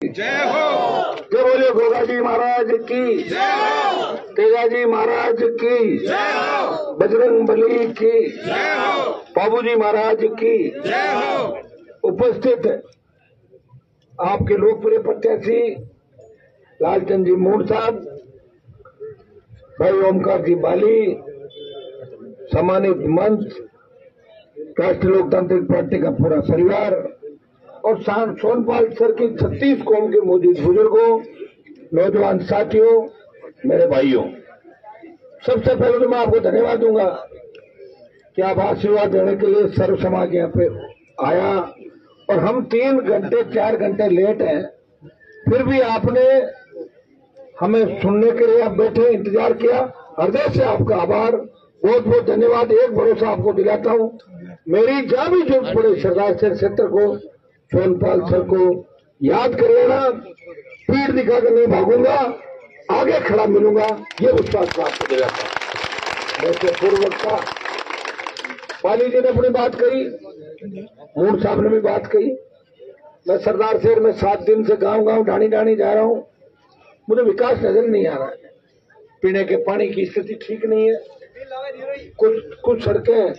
जय हो। जय बोलिए गोगा जी महाराज की जय हो। तेजा जी महाराज की जय हो। बजरंग बली की जय हो। बाबूजी महाराज की जय हो। उपस्थित आपके लोकप्रिय प्रत्याशी लालचंद जी मूड साहब, भाई ओमकार जी बाली, सम्मानित मंच, राष्ट्रीय लोकतांत्रिक पार्टी का पूरा परिवार और सोनपाल सर की 36 कौम के मौजूद बुजुर्गों, नौजवान साथियों, मेरे भाइयों, सबसे पहले तो मैं आपको धन्यवाद दूंगा कि आप आशीर्वाद देने के लिए सर्व समाज यहाँ पे आया और हम 3 घंटे 4 घंटे लेट हैं, फिर भी आपने हमें सुनने के लिए आप बैठे इंतजार किया। हृदय से आपका आभार, बहुत बहुत धन्यवाद। एक भरोसा आपको दिलाता हूँ, मेरी जहाँ भी जरूरत पड़े सरदार सर क्षेत्र को, सोनपाल सर को याद कर लेना, पीठ दिखाकर नहीं भागूंगा, आगे खड़ा मिलूंगा, ये विश्वास मैं आपको दिलाता हूँ। वैसे पूर्व वक्ता बाली जी ने अपनी बात कही, मूड साहब ने भी बात कही। मैं सरदार शहर में 7 दिन से गांव ढाणी ढाणी जा रहा हूँ, मुझे विकास नजर नहीं आ रहा है। पीने के पानी की स्थिति ठीक नहीं है, कुछ सड़कें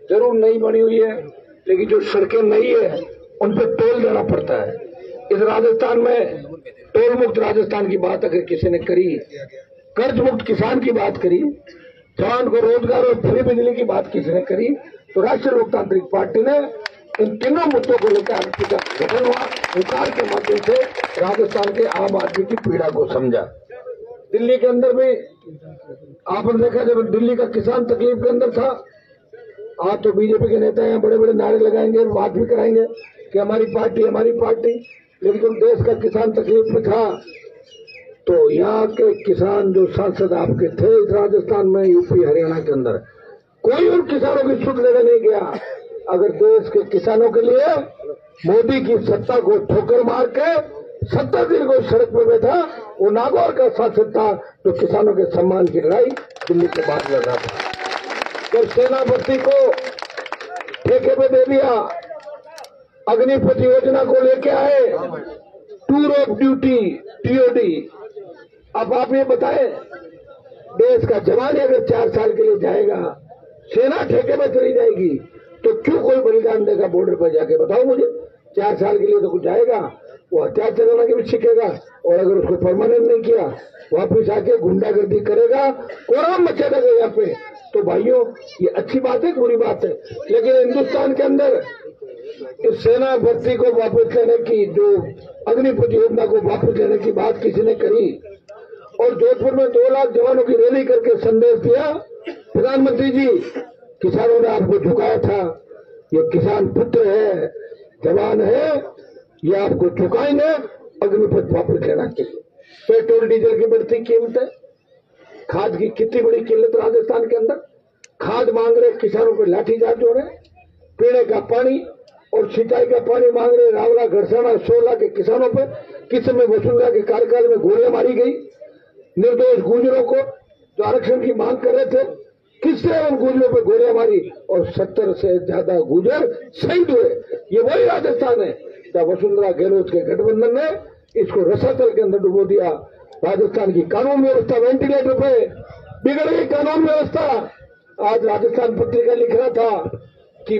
जरूर नहीं बनी हुई है, लेकिन जो सड़कें नहीं है उन पर टोल देना पड़ता है। इस राजस्थान में टोल मुक्त राजस्थान की बात अगर किसी ने करी, कर्ज मुक्त किसान की बात करी, जवान को रोजगार और फ्री बिजली की बात किसी ने करी, तो राष्ट्रीय लोकतांत्रिक पार्टी ने इन तीनों मुद्दों को लेकर आरपी का गठन हुआ, हुंकार के माध्यम से राजस्थान के आम आदमी की पीड़ा को समझा। दिल्ली के अंदर भी आपने देखा, जब दिल्ली का किसान तकलीफ के अंदर था, आज तो बीजेपी के नेता यहाँ बड़े बड़े नारे लगाएंगे, बात भी कराएंगे कि हमारी पार्टी, लेकिन जब देश का किसान तकलीफ में था तो यहाँ के किसान जो सांसद आपके थे इस राजस्थान में, यूपी हरियाणा के अंदर, कोई उन किसानों की सुध लेने नहीं गया। अगर देश के किसानों के लिए मोदी की सत्ता को ठोकर मार के 70 दिन को सड़क पर बैठा, वो नागौर का सांसद था जो किसानों के सम्मान की लड़ाई दिल्ली के बाद लड़ रहा था। जब सेना भर्ती को ठेके पे दे दिया, अग्निपथ योजना को लेके आए, टूर ऑफ ड्यूटी टीओडी, अब आप ये बताएं, देश का जवान अगर 4 साल के लिए जाएगा, सेना ठेके में चली जाएगी, तो क्यों कोई बलिदान देगा बॉर्डर पर जाके? बताओ मुझे। 4 साल के लिए तो कुछ जाएगा, वो हथियार चलाना के भी सीखेगा, और अगर उसको परमानेंट नहीं किया, वापिस आके गुंडागर्दी करेगा, कोराम मचा देगा यहाँ पे। तो भाइयों, ये अच्छी बात है, बुरी बात है, लेकिन हिंदुस्तान के अंदर इस सेना भर्ती को वापस लेने की, जो अग्निपथ योजना को वापस लेने की बात किसी ने करी, और जोधपुर में 2 लाख जवानों की रैली करके संदेश दिया, प्रधानमंत्री जी किसानों ने आपको झुकाया था, ये किसान पुत्र है, जवान है, ये आपको झुकाएंगे, अग्निपथ वापस लेना चाहिए। पेट्रोल डीजल की बढ़ती कीमतें, खाद की कितनी बड़ी किल्लत राजस्थान के अंदर, खाद मांग रहे किसानों पर लाठीचार्ज हो रहे, पीने का पानी और सिंचाई का पानी मांग रहे रावला, घरसाना, सोला के किसानों पर किस समय वसुंधरा के कार्यकाल में गोलियां मारी गई। निर्दोष गुर्जरों को जो आरक्षण की मांग कर रहे थे, किसने उन गुर्जरों पर गोलियां मारी और 70 से ज्यादा गुर्जर शहीद हुए। ये वही राजस्थान है जब वसुंधरा गहलोत के गठबंधन ने इसको रसातल के अंदर डुबो दिया। राजस्थान की कानून व्यवस्था वेंटिलेटर पे, बिगड़ गई कानून व्यवस्था। आज राजस्थान पत्रिका लिख रहा था कि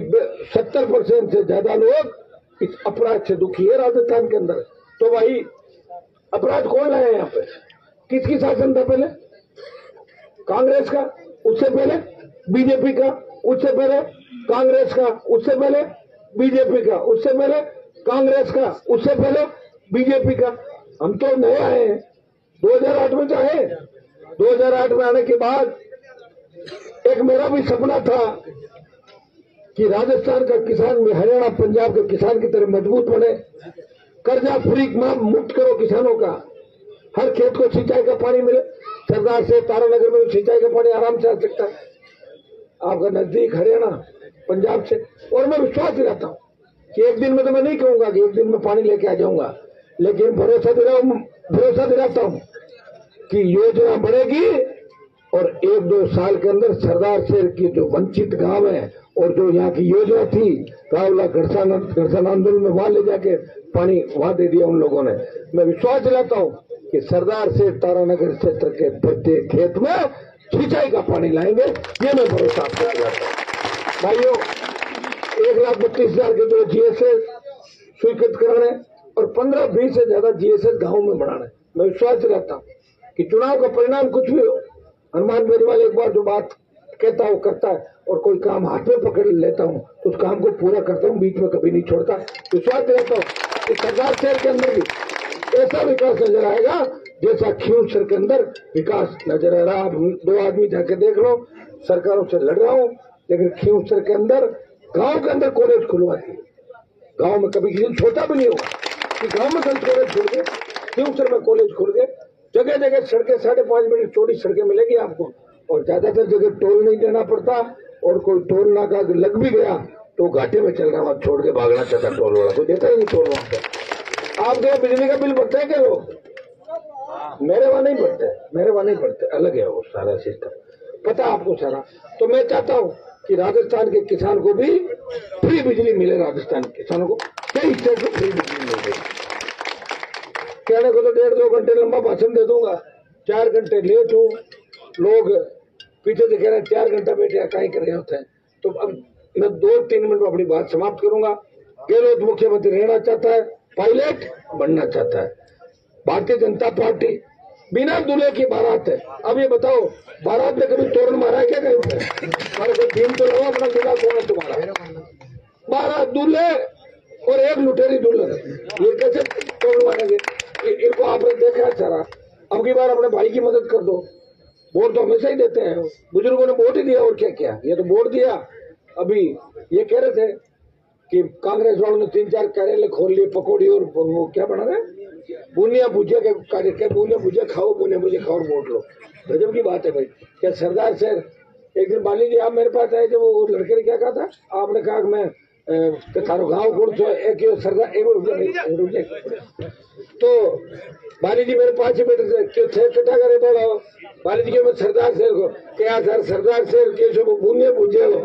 70% से ज्यादा लोग इस अपराध से दुखी है राजस्थान के अंदर। तो भाई, अपराध कौन लाया यहाँ पे? किसकी शासन था पहले? कांग्रेस का, उससे पहले बीजेपी का, उससे पहले कांग्रेस का, उससे पहले बीजेपी का, उससे पहले कांग्रेस का, उससे पहले बीजेपी का। हम तो नए आए हैं, 2008 में तो आए। 2008 में आने के बाद एक मेरा भी सपना था कि राजस्थान का किसान में हरियाणा पंजाब के किसान की तरह मजबूत बने, कर्जा फ्री मुक्त करो किसानों का, हर खेत को सिंचाई का पानी मिले। सरदार से तारानगर में सिंचाई का पानी आराम से आ सकता है, आपका नजदीक हरियाणा पंजाब से। और मैं विश्वास दिलाता हूँ कि एक दिन में, तो मैं नहीं कहूंगा कि एक दिन में पानी लेके आ जाऊंगा, लेकिन भरोसा दिलाता हूँ कि योजना बढ़ेगी और 1-2 साल के अंदर सरदार शहर की जो वंचित गांव है और जो यहाँ की योजना थी रावला घर्षण आंदोलन में वहां ले जाके पानी वहां दे दिया उन लोगों ने। मैं विश्वास दिलाता हूँ कि सरदार से तारानगर क्षेत्र के प्रत्येक खेत में सिंचाई का पानी लाएंगे, ये मैं भरोसा आपको दिलाता हूँ। भाइयों, 1,32,000 के 2 GSS स्वीकृत कराने और 15-20 से ज्यादा GSS गाँव में बढ़ाना। मैं विश्वास दिलाता हूँ कि चुनाव का परिणाम कुछ भी हो, हनुमान बेनीवाल एक बार जो बात कहता है वो करता है, और कोई काम हाथ में पकड़ लेता हूँ तो उस काम को पूरा करता हूँ, बीच में कभी नहीं छोड़ता। विश्वास दिलाता हूँ कि सरदार शहर के अंदर भी ऐसा विकास नजर आएगा जैसा खींवसर के अंदर विकास नजर आ रहा। आप 2 आदमी जाके देख लो, सरकारों से लड़ रहा हूँ, लेकिन खींवसर के अंदर गांव के अंदर कॉलेज खुलवा दिए। गांव में कभी किसी छोटा भी नहीं होगा कि गांव में कॉलेज खुल गए, खींवसर में कॉलेज खुल गए। जगह जगह सड़कें 5.5 मिनट चौड़ी सड़कें मिलेगी आपको, और ज्यादातर जगह टोल नहीं देना पड़ता, और कोई टोल नाका लग भी गया तो घाटे में चल रहा, वहां छोड़ के भागना चाहता टोल वाला, कोई देता ही नहीं टोल वहां पर। आपके यहाँ बिजली का बिल भरते हैं क्या लोग? मेरे वहां नहीं भरते, मेरे वहां नहीं भरते, अलग है वो सारा सिस्टम, पता आपको सारा। तो मैं चाहता हूँ कि राजस्थान के किसान को भी फ्री बिजली मिले, राजस्थान के किसानों को कई स्टेट में फ्री बिजली मिल गई। कहने को तो 1.5-2 घंटे लंबा भाषण दे दूंगा, 4 घंटे लेट हूँ, लोग पीछे से कह रहे हैं 4 घंटा बैठे कहीं कर रहे होते हैं। तो अब मैं 2-3 मिनट में अपनी बात समाप्त करूंगा। गहलोत मुख्यमंत्री रहना चाहता है, पायलट बनना चाहता है। भारतीय जनता पार्टी बिना दूल्हे की बारात है। अब ये बताओ, बारात में कभी तोरण मारा है क्या कहीं पे? हमारे को थीम तो लगा, अपना दूल्हा कौन है तुम्हारा? बारात दूल्हे और एक लुटेरी दुल्हन, ये कैसे तोरण मारेंगे? इनको आपने देखा है सारा। अब की बार अपने भाई की मदद कर दो। वोट तो हमेशा ही देते हैं, बुजुर्गों ने वोट ही दिया, और क्या किया? ये तो वोट दिया। अभी ये कह रहे थे कि कांग्रेस वालों ने 3-4 करेले खोल लिए, पकौड़ी और वो क्या बना रहे, बुनिया भुजिया के कार्य, बुनिया भुजिया खाओ, बुनिया भुजिया खाओ और वोट लो। गजब की बात है भाई। क्या सरदार से एक दिन बाली जी आप मेरे पास आए थे, वो लड़के ने क्या कहा था? आपने कहा कि मैं थारो गाँव गुड़ एक सरदार एक रुपये। तो बाली जी मेरे पास ही बैठे थे, क्यों थे कटा करे बोला बाली जी के मैं सरदार शेर को क्या सर, सरदार शेर के बुनिया भुजिया हो।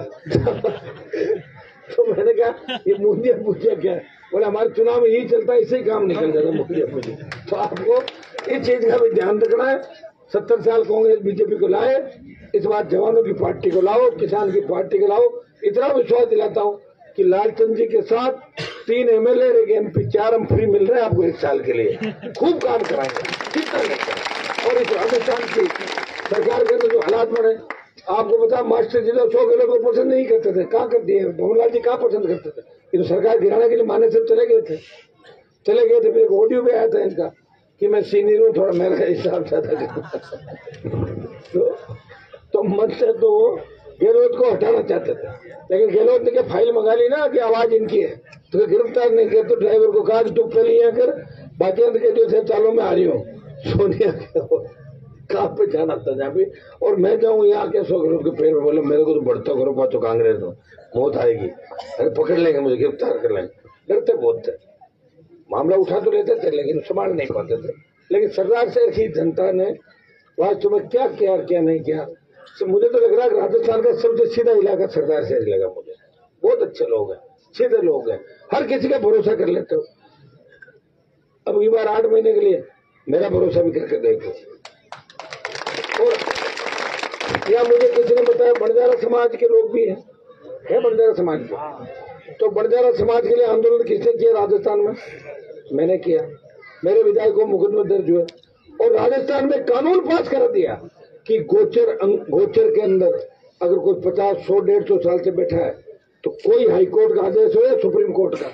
तो मैंने कहा ये मुंडिया पूछिया क्या है? बोले हमारे चुनाव में यही चलता है, इसे काम निकल जाता है मुंडिया पूछिया। तो आपको इस चीज का भी ध्यान रखना है। 70 साल कांग्रेस बीजेपी को लाए, इस बार जवानों की पार्टी को लाओ, किसान की पार्टी को लाओ। इतना विश्वास दिलाता हूँ कि लालचंद जी के साथ 3 MLA एक MP 4 हम फ्री मिल रहे हैं आपको 1 साल के लिए। खूब काम कराएंगे, कितना नहीं। और इस राजस्थान की सरकार के अंदर जो हालात बने, आपको पता मास्टर जी तो 100 किलो को पसंद नहीं करते थे, कहाँ कर दिए? भवनलाल जी कहाँ पसंद करते थे? ये तो सरकार गिराने के लिए माने से चले गए थे। फिर एक ऑडियो भी आया था इनका कि मैं सीनियर हूँ, थोड़ा मेरा हिसाब ज्यादा। तो मत से तो गहलोत को हटाना चाहते थे, लेकिन गहलोत ने क्या फाइल मंगा ली ना कि आवाज इनकी है, तो गिरफ्तार नहीं किया। तो ड्राइवर को कहा तू पहले यहाँ कर, बाकी के जो थे चालों में आ रही हूँ। सोनिया कहाँ पे जाना था जहाँ पे, और मैं जाऊँ यहाँ के 100 किलो के पेड़ में। बोले मेरे को तो बढ़ता करो, पाँच कांग्रेस में मौत आएगी, अरे पकड़ लेंगे मुझे, गिरफ्तार कर लेंगे। डरते बहुत थे, मामला उठा तो लेते थे लेकिन संभाल नहीं पाते थे। लेकिन सरदार शहर की जनता ने वास्तव में क्या किया क्या नहीं किया, मुझे तो लग रहा है राजस्थान का सबसे सीधा इलाका सरदार शहर लगा मुझे। बहुत अच्छे लोग हैं, सीधे लोग हैं, हर किसी का भरोसा कर लेते हो। अब ये बार 8 महीने के लिए मेरा भरोसा भी करके देखो। और या मुझे किसी ने बताया बंजारा समाज के लोग भी है बंजारा समाज के, तो बंजारा समाज के लिए आंदोलन किसने किया राजस्थान में? मैंने किया। मेरे विधायक को मुकदमे दर्ज हुए और राजस्थान में कानून पास कर दिया कि गोचर के अंदर अगर कोई 50, 100, 150 साल से बैठा है तो कोई हाई कोर्ट का आदेश हो या सुप्रीम कोर्ट का,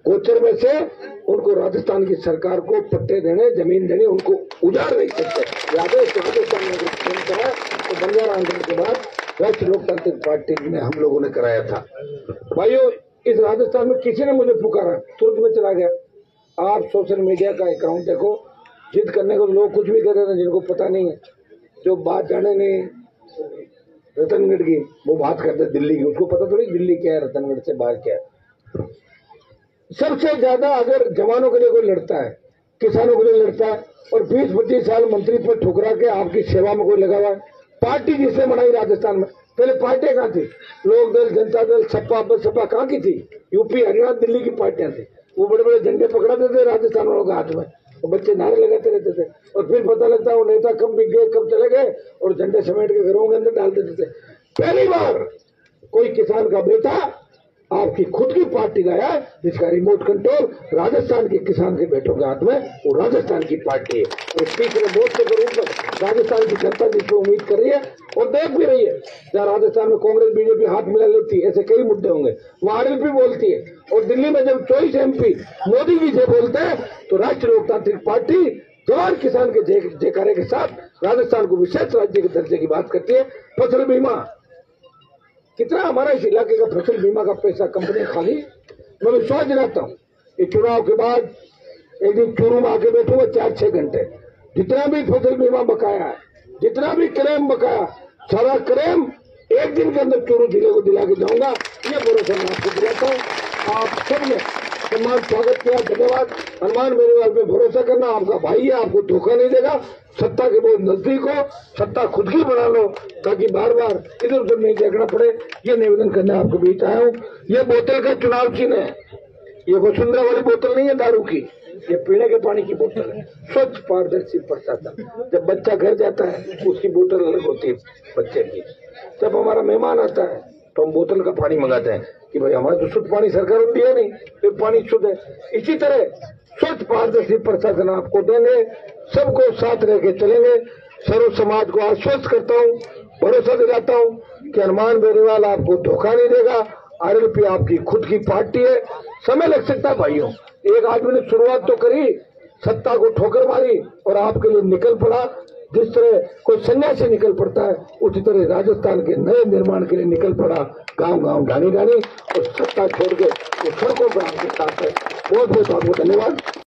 गोचर में से उनको राजस्थान की सरकार को पट्टे देने, जमीन देने, उनको उजाड़ नहीं सकते। आदेश राजस्थान में करा तो बंजारा आंदोलन के बाद राष्ट्रीय लोकतांत्रिक पार्टी ने हम लोगों ने कराया था। भाइयों, इस राजस्थान में किसी ने मुझे पुकारा, तुरंत में चला गया। आप सोशल मीडिया का अकाउंट देखो, जिद करने को लोग कुछ भी कर रहे हैं जिनको पता नहीं है। जो बात जाने नहीं रतनगढ़ की, वो बात करते दिल्ली की, उसको पता थोड़ी दिल्ली क्या है, रतनगढ़ से बाहर क्या है। सबसे ज्यादा अगर जवानों के लिए कोई लड़ता है, किसानों के लिए लड़ता है, और 20-25 साल मंत्री पर ठुकरा के आपकी सेवा में कोई लगा हुआ है, पार्टी जिसने बनाई राजस्थान में पहले पार्टियां कहाँ थी? लोक दल, जनता दल, सपा बसपा कहाँ की थी? यूपी, हरियाणा, दिल्ली की पार्टियां थी। वो बड़े बड़े झंडे पकड़ाते थे राजस्थान वालों के हाथ में, और बच्चे नारे लगाते रहते थे, और फिर पता लगता वो नेता कब बिक गए, कब चले गए, और झंडे समेट के घरों के अंदर डाल देते थे। पहली बार कोई किसान का बेटा आपकी खुद की पार्टी लाया जिसका रिमोट कंट्रोल राजस्थान के किसान के बेटों के हाथ में, वो राजस्थान की पार्टी है। और तीसरे वोट के रूप में राजस्थान की जनता जिसको उम्मीद कर रही है और देख भी रही है, जहाँ राजस्थान में कांग्रेस बीजेपी हाथ मिला लेती है, ऐसे कई मुद्दे होंगे, वो आरएलपी बोलती है, और दिल्ली में जब 24 MP मोदी जी से बोलते हैं तो राष्ट्रीय लोकतांत्रिक पार्टी जवान किसान के जयकारे के साथ राजस्थान को विशेष राज्य के दर्जे की बात करती है। फसल बीमा, कितना हमारा इस इलाके का फसल बीमा का पैसा कंपनी खाली। मैं विश्वास दिलाता हूँ, ये चुनाव के बाद एक दिन चूरू में आके बैठूंगा 4-6 घंटे, जितना भी फसल बीमा बकाया है, जितना भी क्लेम बकाया, सारा क्लेम एक दिन के अंदर चूरू जिले को दिला के जाऊंगा, ये भरोसा मैं आपको दिलाता हूँ। आप सबने सम्मान स्वागत किया, धन्यवाद। हनुमान मेरे पे भरोसा करना, आपका भाई है, आपको धोखा नहीं देगा। सत्ता के बहुत नजदीक हो, सत्ता खुद की बना लो ताकि बार बार इधर उधर नहीं देखना पड़े, ये निवेदन करने आपके बीच आया हूँ। ये बोतल का चुनाव चिन्ह है, ये वसुंधरा वाली बोतल नहीं है दारू की, ये पीने के पानी की बोतल है, स्वच्छ पारदर्शी प्रशासन। जब बच्चा घर जाता है उसकी बोतल अलग होती है बच्चे की, जब हमारा मेहमान आता है तो हम बोतल का पानी मंगाते हैं कि भाई हमारा तो शुद्ध पानी सरकार ने दिया नहीं, फिर पानी शुद्ध है। इसी तरह स्वच्छ पारदर्शी प्रशासन आपको देंगे, सबको साथ रह के चलेंगे। सर्व समाज को आश्वस्त करता हूँ, भरोसा दिलाता हूँ कि हनुमान बेनीवाल आपको धोखा नहीं देगा। आरएलपी आपकी खुद की पार्टी है। समय लग सकता है भाइयों, एक आदमी ने शुरुआत तो करी, सत्ता को ठोकर मारी और आपके लिए निकल पड़ा। जिस तरह कोई सन्यासी निकल पड़ता है, उसी तरह राजस्थान के नए निर्माण के लिए निकल पड़ा, गांव-गांव, ढाणी-ढाणी, और सत्ता छोड़ के वो सड़कों पर आपके साथ है। बहुत बहुत आपको धन्यवाद।